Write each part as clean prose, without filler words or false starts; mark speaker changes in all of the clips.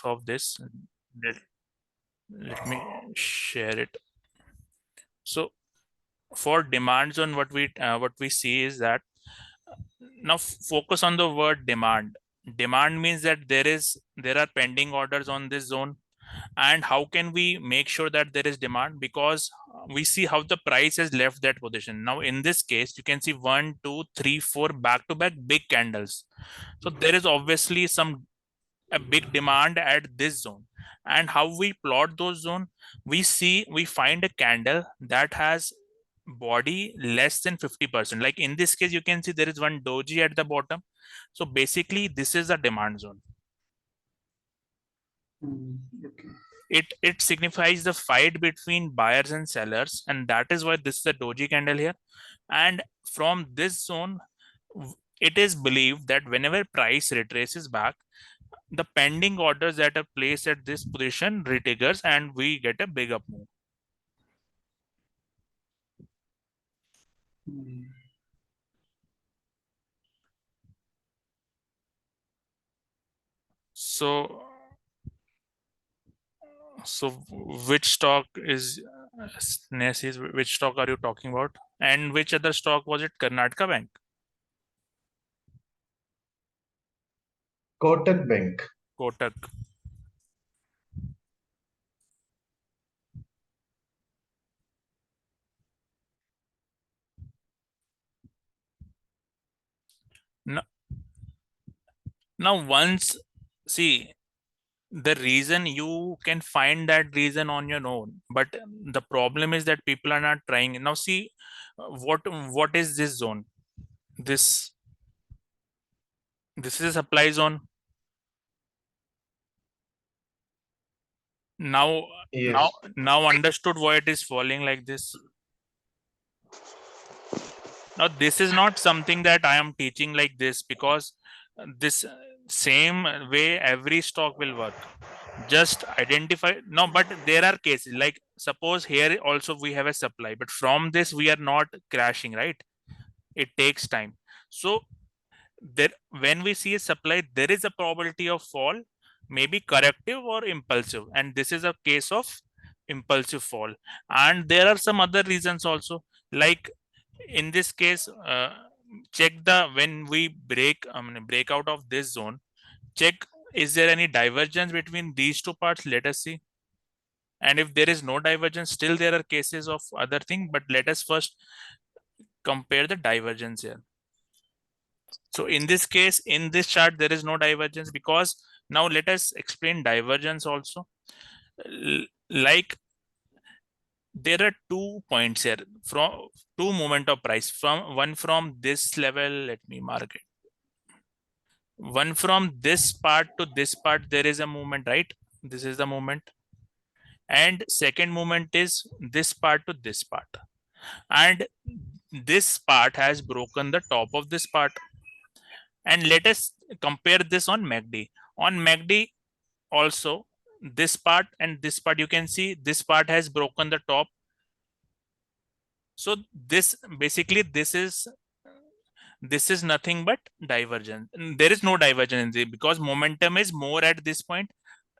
Speaker 1: of this. Let me share it. So for demand zone, what we see is that now focus on the word demand. Demand means that there are pending orders on this zone. And how can we make sure that there is demand? Because we see how the price has left that position. Now in this case, you can see 1 2 3 4 back to back big candles. So there is obviously a big demand at this zone. And how we plot those zone? We find a candle that has body less than 50%. Like in this case, you can see there is one doji at the bottom. So basically this is a demand zone.
Speaker 2: Okay.
Speaker 1: It signifies the fight between buyers and sellers, and that is why this is a doji candle here. And from this zone, it is believed that whenever price retraces back, the pending orders that are placed at this position retriggers and we get a big up move. So which stock is which stock are you talking about? And which other stock was it? Karnataka Bank?
Speaker 3: Kotak Bank.
Speaker 1: Kotak. Now once, see, the reason you can find that reason on your own, but the problem is that people are not trying. Now see, what is this zone? This is a supply zone. Now
Speaker 3: Yes.
Speaker 1: now understood why it is falling like this. Now this is not something that I am teaching like this, because this same way every stock will work. Just identify. No, but there are cases like, suppose here also we have a supply, but from this we are not crashing, right? It takes time. So there, when we see a supply, there is a probability of fall, maybe corrective or impulsive, and this is a case of impulsive fall. And there are some other reasons also, like in this case, check the, when we break out of this zone, check, is there any divergence between these two parts? Let us see. And if there is no divergence, still there are cases of other thing, but let us first compare the divergence here. So in this case, in this chart, there is no divergence, because now let us explain divergence also. Like there are 2 points here, from 2 movement of price, from one from this level, let me mark it. One from this part to this part, there is a movement, right? This is the movement. And second movement is this part to this part. And this part has broken the top of this part. And let us compare this on MACD. On MACD also, this part and this part, you can see this part has broken the top. So this basically, this is nothing but divergence. There is no divergence in it, because momentum is more at this point,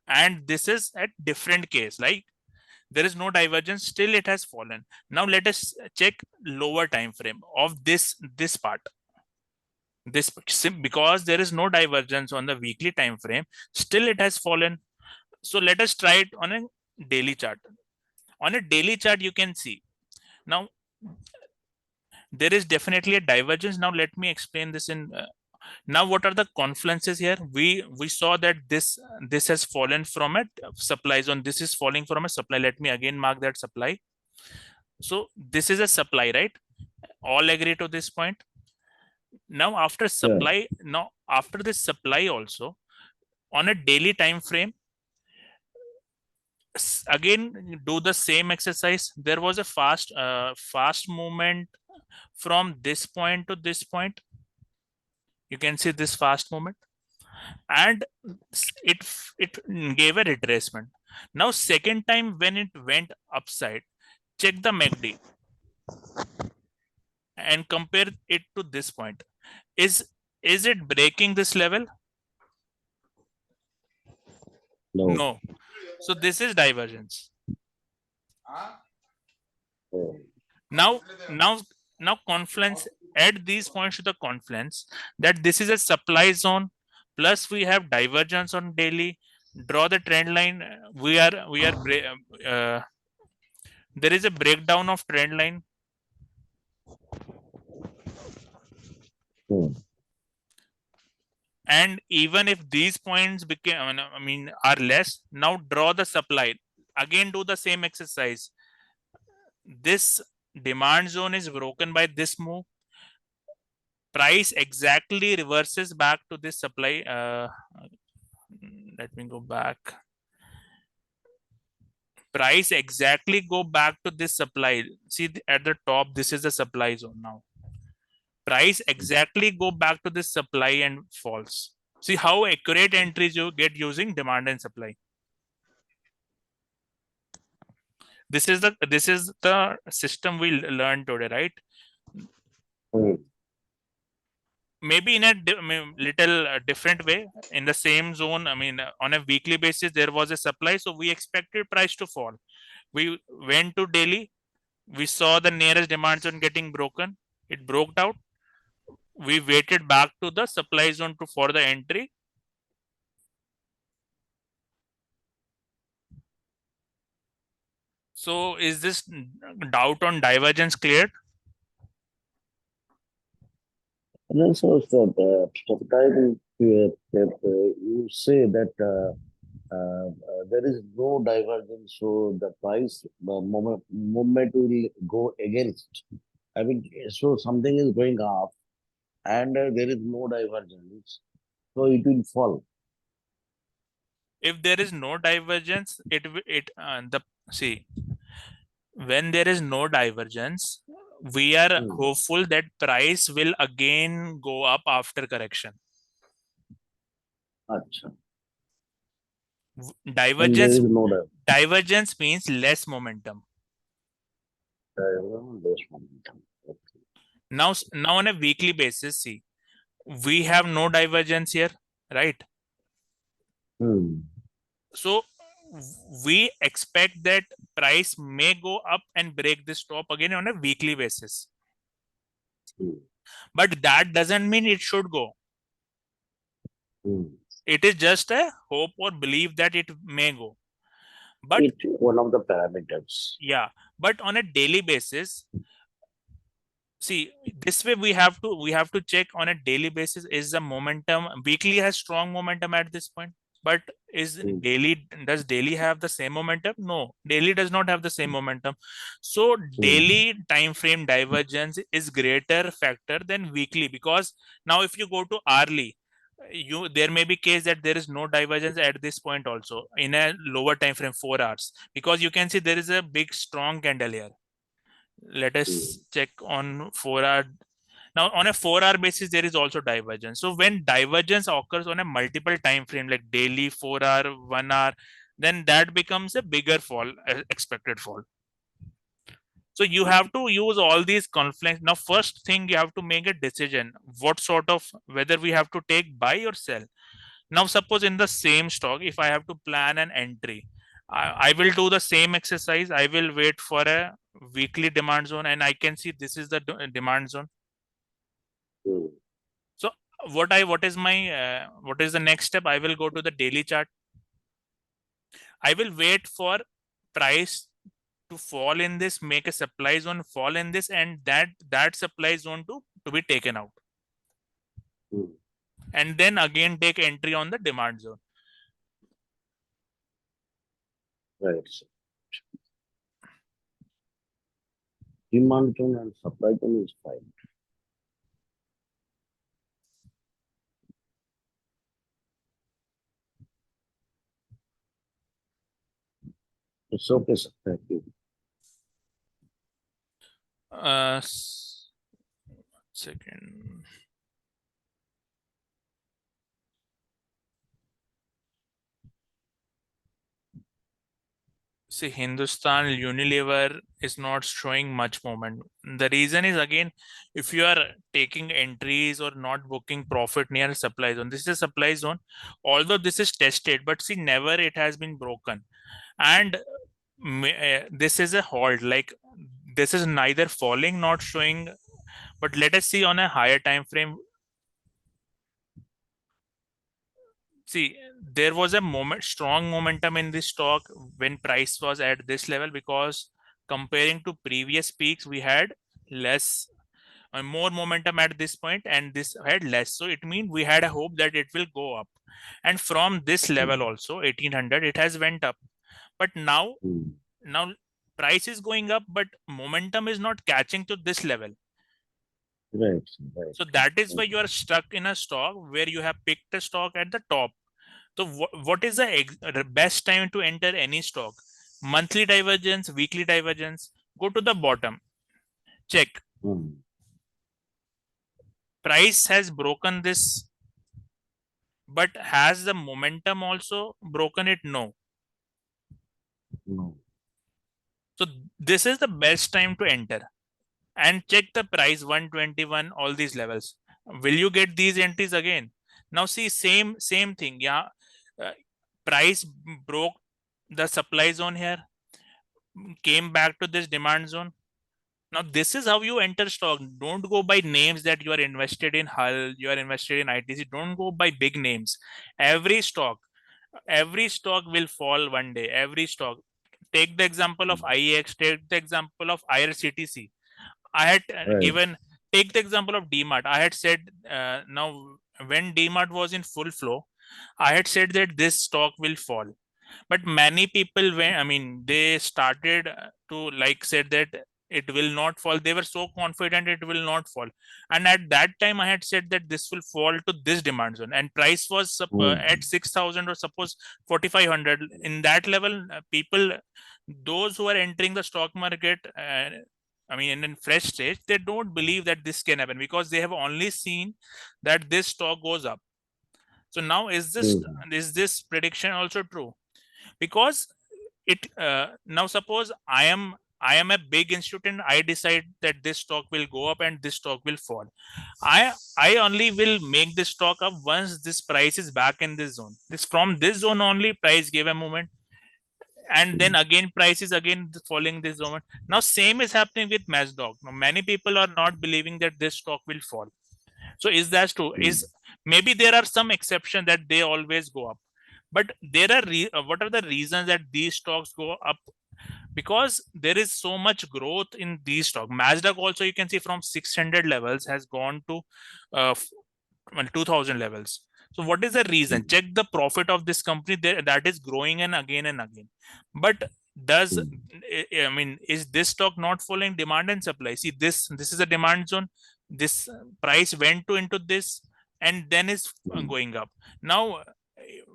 Speaker 1: and this is at different case. Like there is no divergence, still it has fallen. Now let us check lower time frame of this part. This, because there is no divergence on the weekly time frame, still it has fallen. So let us try it on a daily chart. On a daily chart, you can see now there is definitely a divergence. Now let me explain this in now what are the confluences here? We saw that this has fallen from a supply zone. This is falling from a supply. Let me again mark that supply. So this is a supply, right? All agree to this point. Now after supply, now after this supply also, on a daily time frame, again do the same exercise. There was a fast movement from this point to this point. You can see this fast movement, and it gave a retracement. Now second time when it went upside, check the MACD and compare it to this point. Is it breaking this level? No. So this is divergence. Now confluence, add these points to the confluence, that this is a supply zone, plus we have divergence on daily. Draw the trend line. There is a breakdown of trend line. And even if these points became, are less, now draw the supply. Again, do the same exercise. This demand zone is broken by this move. Price exactly reverses back to this supply. Let me go back. Price exactly go back to this supply. See at the top, this is the supply zone now. Price exactly go back to this supply and falls. See how accurate entries you get using demand and supply. This is the system we learned today, right? Maybe in a little different way. In the same zone, on a weekly basis there was a supply, so we expected price to fall. We went to daily, we saw the nearest demand zone getting broken, it broke out, we waited back to the supply zone for the entry. So is this doubt on divergence cleared?
Speaker 2: And also, sometimes you say that there is no divergence, so the price movement will go against. So something is going up, and there is no divergence, so it will fall.
Speaker 1: If there is no divergence, see, when there is no divergence, we are hopeful that price will again go up after correction.
Speaker 2: Achha.
Speaker 1: Divergence means less momentum.
Speaker 2: Less momentum. Okay.
Speaker 1: Now on a weekly basis, see, we have no divergence here, right? So we expect that price may go up and break this top again on a weekly basis. But that doesn't mean it should go. It is just a hope or belief that it may go. But
Speaker 2: it's one of the parameters.
Speaker 1: Yeah, but on a daily basis, see, this way we have to check on a daily basis, is the momentum, weekly has strong momentum at this point, but does daily have the same momentum? No, daily does not have the same momentum. So daily time frame divergence is greater factor than weekly, because now if you go to hourly, there may be case that there is no divergence at this point also in a lower time frame, 4 hours, because you can see there is a big strong candle here. Let us check on 4-hour. Now on a 4-hour basis there is also divergence. So when divergence occurs on a multiple time frame like daily, 4-hour, 1 hour, then that becomes a bigger fall, expected fall. So you have to use all these conflicts. Now first thing, you have to make a decision what sort of, whether we have to take buy or sell. Now suppose in the same stock, if I have to plan an entry, I will do the same exercise. I will wait for a weekly demand zone, and I can see this is the demand zone. So what is the next step? I will go to the daily chart. I will wait for price to fall in this, make a supply zone fall in this, and that supply zone to be taken out. And then again take entry on the demand zone.
Speaker 2: Right. Demand zone and supply zone is fine. It's okay, sir. Thank you.
Speaker 1: Second. See, Hindustan Unilever is not showing much movement. The reason is again, if you are taking entries or not booking profit near supply zone, this is a supply zone. Although this is tested, but see, never it has been broken. And this is a halt. Like this is neither falling, not showing. But let us see on a higher time frame. See, there was a strong momentum in this stock when price was at this level, because comparing to previous peaks, we had less, more momentum at this point, and this had less. So it means we had a hope that it will go up. And from this level also, 1800, it has went up. But now price is going up, but momentum is not catching to this level.
Speaker 2: Right, right.
Speaker 1: So that is why you are stuck in a stock where you have picked a stock at the top. So what is the best time to enter any stock? Monthly divergence, weekly divergence. Go to the bottom. Check. Price has broken this, but has the momentum also broken it? No.
Speaker 2: No.
Speaker 1: So this is the best time to enter. And check the price 121, all these levels. Will you get these entries again? Now see, same thing. Yeah. Price broke the supply zone here, came back to this demand zone. Now this is how you enter stock. Don't go by names that you are invested in HUL, you are invested in ITC. Don't go by big names. Every stock will fall one day. Every stock. Take the example of IEX. Take the example of IRCTC. I had
Speaker 2: Right.
Speaker 1: given. Take the example of Dmart. I had said now when Dmart was in full flow, I had said that this stock will fall. But many people, they started to like said that it will not fall. They were so confident it will not fall. And at that time, I had said that this will fall to this demand zone, and price was at 6,000 or suppose 4,500. In that level, people, those who are entering the stock market, in fresh stage, they don't believe that this can happen because they have only seen that this stock goes up. So now is this prediction also true? Because it now suppose I am a big institute and I decide that this stock will go up and this stock will fall. I only will make this stock up once this price is back in this zone. This from this zone only price gave a movement, and then again price is again falling this zone. Now same is happening with mazdock. Now many people are not believing that this stock will fall. So is that true? Is maybe there are some exception that they always go up, but there are what are the reasons that these stocks go up? Because there is so much growth in these stocks. Mazdock also, you can see from 600 levels has gone to 2000 levels. So what is the reason? Check the profit of this company there, that is growing and again. But does is this stock not following demand and supply? See, this is a demand zone. This price went to into this and then is going up. Now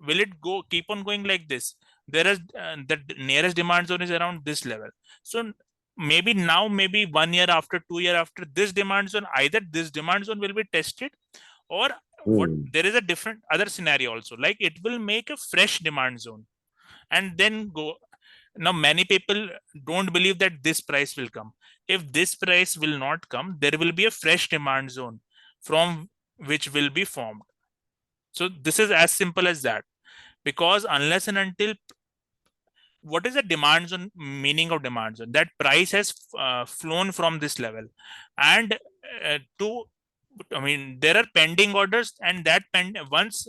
Speaker 1: will it go keep on going like this? There is the nearest demand zone is around this level. So maybe now, maybe 1 year after, 2 year after, this demand zone, either this demand zone will be tested, or what there is a different other scenario also, like it will make a fresh demand zone and then go. Now many people don't believe that this price will come. If this price will not come, there will be a fresh demand zone from which will be formed. So this is as simple as that. Because unless and until, what is the demand zone, meaning of demand zone? That price has flown from this level and to there are pending orders, and that once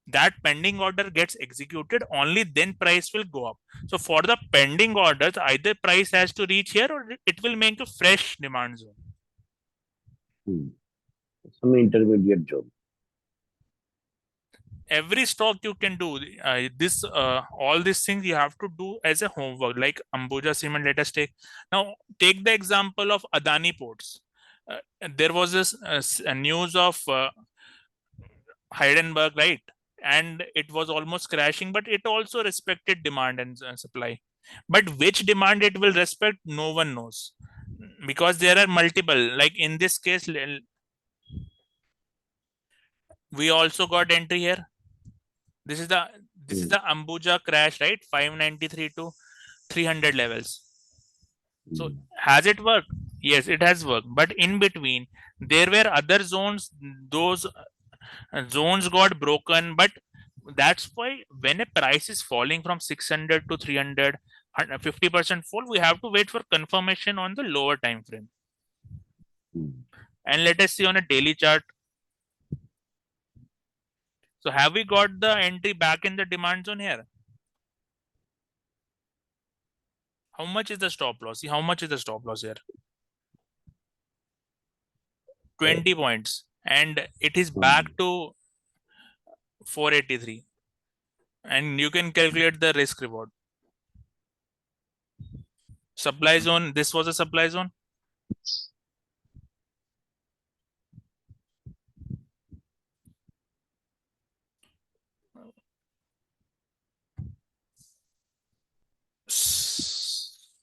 Speaker 1: that pending order gets executed, only then price will go up. So for the pending orders, either price has to reach here or it will make a fresh demand zone.
Speaker 2: Some intermediate zone.
Speaker 1: Every stock you can do this all these things you have to do as a homework, like ambuja cement. Let us take the example of Adani ports. There was this news of Heidenberg, right? And it was almost crashing, but it also respected demand and supply. But which demand it will respect, no one knows, because there are multiple. Like in this case, we also got entry here. This is the ambuja crash, right? 593 to 300 levels. So has it worked? Yes, it has worked. But in between, there were other zones. Those zones got broken. But that's why when a price is falling from 600 to 300, 50% fall, we have to wait for confirmation on the lower time frame. And let us see on a daily chart. So have we got the entry back in the demand zone here? How much is the stop loss? See how much is the stop loss here? 20 points. And it is back to 483. And you can calculate the risk reward. Supply zone, this was a supply zone.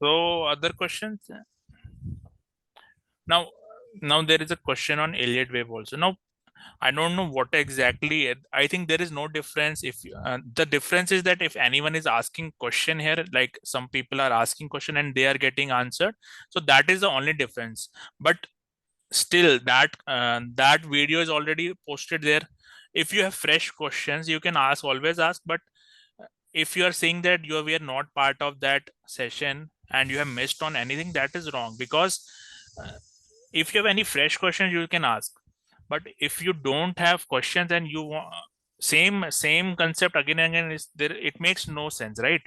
Speaker 1: So other questions? Now there is a question on Elliott wave also. Now I don't know what exactly. I think there is no difference. If the difference is that if anyone is asking question here, like some people are asking question and they are getting answered, so that is the only difference. But still, that video is already posted there. If you have fresh questions, you can always ask. But if you are saying that you were not part of that session and you have missed on anything, that is wrong. Because if you have any fresh questions, you can ask. But if you don't have questions and you want same concept again and again, is there, it makes no sense, right?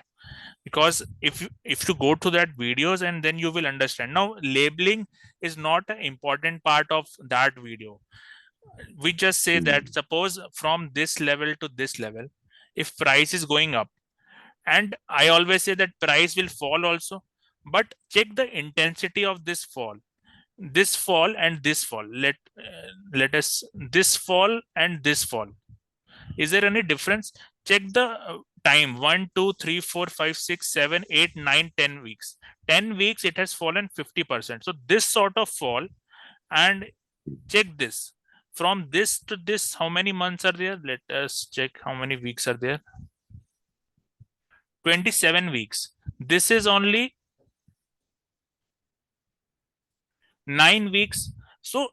Speaker 1: Because if you go to that videos and then you will understand. Now labeling is not an important part of that video. We just say that suppose from this level to this level, if price is going up, and I always say that price will fall also, but check the intensity of this fall. This fall and this fall, let us this fall and this fall, is there any difference? Check the time: 1 2 3 4 5 6 7 8 9 10 weeks. 10 weeks it has fallen 50%. So this sort of fall, and check this from this to this, how many months are there? Let us check how many weeks are there. 27 weeks. This is only 9 weeks. So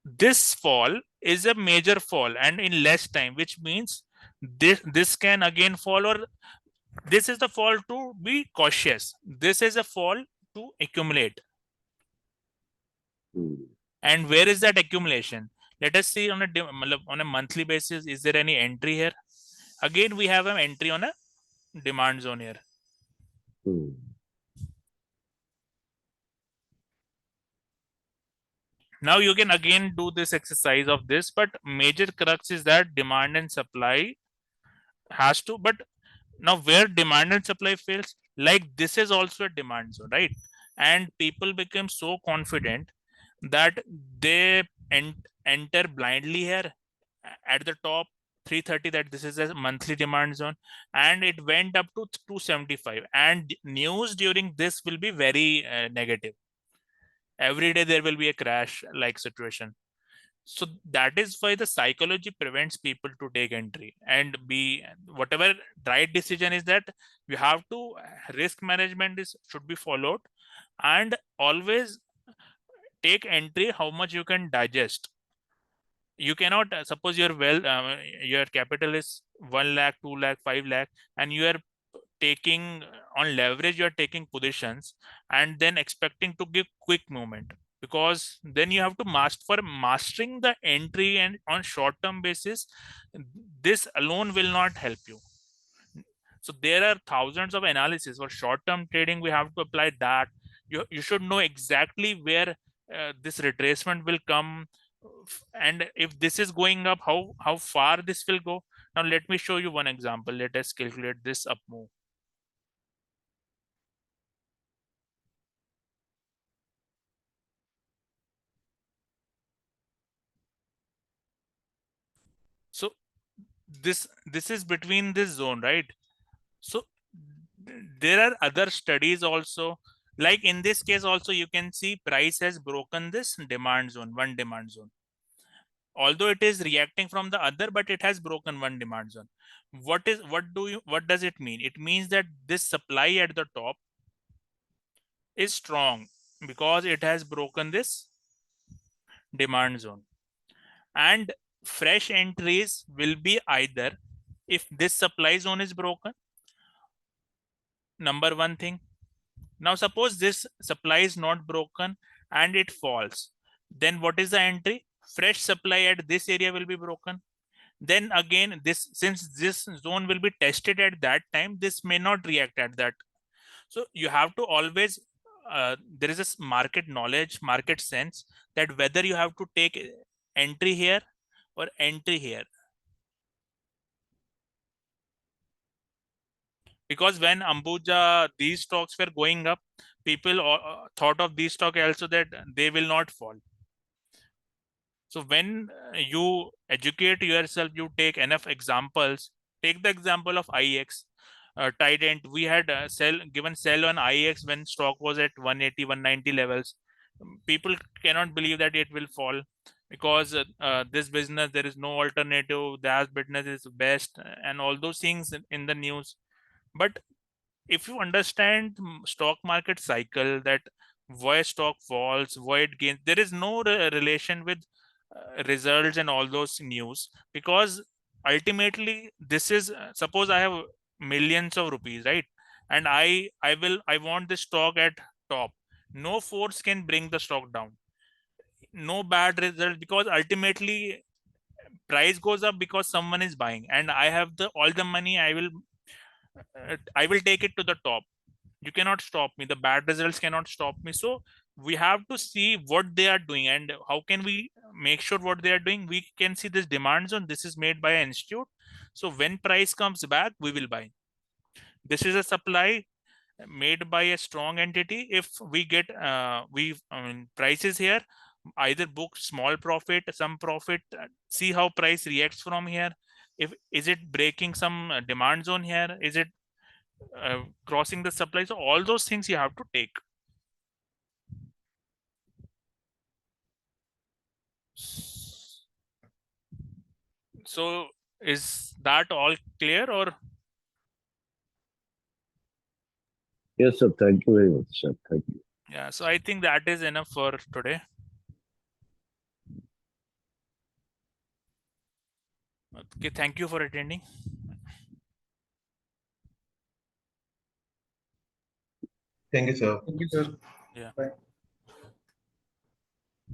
Speaker 1: this fall is a major fall and in less time, which means this can again fall, or this is the fall to be cautious. This is a fall to accumulate. And where is that accumulation? Let us see on a monthly basis. Is there any entry here? Again, we have an entry on a demand zone here. Now you can again do this exercise of this, but major crux is that demand and supply has to. But now where demand and supply fails, like this is also a demand zone, right? And people become so confident that they enter blindly here at the top 330, that this is a monthly demand zone, and it went up to 275, and news during this will be very negative. Every day there will be a crash like situation. So that is why the psychology prevents people to take entry and be whatever right decision is, that you have to risk management is should be followed, and always take entry how much you can digest. You cannot suppose your capital is 1 lakh, 2 lakh, 5 lakh, and you are taking on leverage, you are taking positions and then expecting to give quick movement, because then you have to mastering the entry and on short term basis. This alone will not help you. So there are thousands of analysis for short term trading. We have to apply that. You should know exactly where this retracement will come, and if this is going up, how far this will go. Now let me show you one example. Let us calculate this up move. So this is between this zone, right? So there are other studies also, like in this case also you can see price has broken this demand zone, one demand zone, although it is reacting from the other, but it has broken one demand zone. What does it mean? It means that this supply at the top is strong because it has broken this demand zone, and fresh entries will be either if this supply zone is broken, number one thing. Now suppose this supply is not broken and it falls, then what is the entry? Fresh supply at this area will be broken. Then again, this, since this zone will be tested at that time, this may not react at that. So you have to always there is a market knowledge, market sense, that whether you have to take entry here or entry here. Because when ambuja, these stocks were going up, people thought of these stocks also that they will not fall. So when you educate yourself, you take enough examples. Take the example of IX, Tident. We had given sell on IX when stock was at 180, 190 levels. People cannot believe that it will fall because this business, there is no alternative. That business is best, and all those things in the news. But if you understand stock market cycle, that why stock falls, why it gains, there is no relation with results and all those news. Because ultimately this is suppose I have millions of rupees, right? And I want the stock at top. No force can bring the stock down. No bad result, because ultimately price goes up because someone is buying, and I have the all the money. I will take it to the top. You cannot stop me. The bad results cannot stop me. So we have to see what they are doing, and how can we make sure what they are doing. We can see this demand zone, this is made by an institute. So when price comes back, we will buy. This is a supply made by a strong entity. If we get prices here, either book small profit, some profit, see how price reacts from here. If is it breaking some demand zone here, is it crossing the supply. So all those things you have to take. So is that all clear, or?
Speaker 2: Yes, sir. Thank you very much, sir. Thank you.
Speaker 1: Yeah, so I think that is enough for today. Okay, thank you for attending.
Speaker 3: Thank you, sir.
Speaker 4: Thank you, sir.
Speaker 1: Yeah.
Speaker 4: Bye.